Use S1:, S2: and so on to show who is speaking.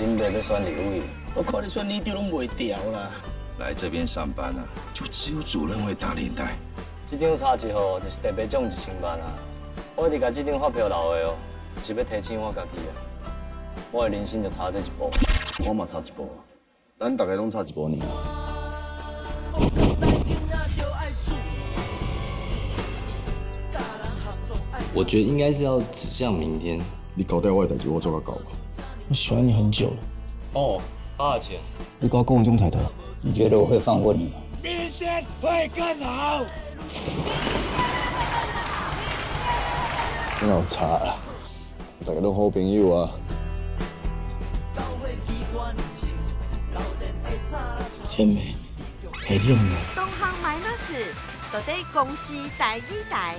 S1: 林北要选立委，我看你选立委拢袂掉啦。
S2: 来这边上班啊，就只有主任会打领带。
S1: 这张差一号就是特别奖1000万啊！我一直甲这张发票留的哦，就是要提醒我家己啊。我的人生就差这一步。
S3: 我嘛差一步啊，咱大家拢差一步呢。
S4: 我觉得应该是要指向明天。
S3: 你交代我的代志，我做到到。
S5: 我喜欢你很久了。
S1: 哦，多少钱？
S5: 你跟我讲这种态度，你觉得我会放过你吗？
S6: 明天会更好。
S3: 哪有差啦？大家拢好朋友啊。
S5: 天美，陪练呢。
S7: 东方 minus 都在公司第2台。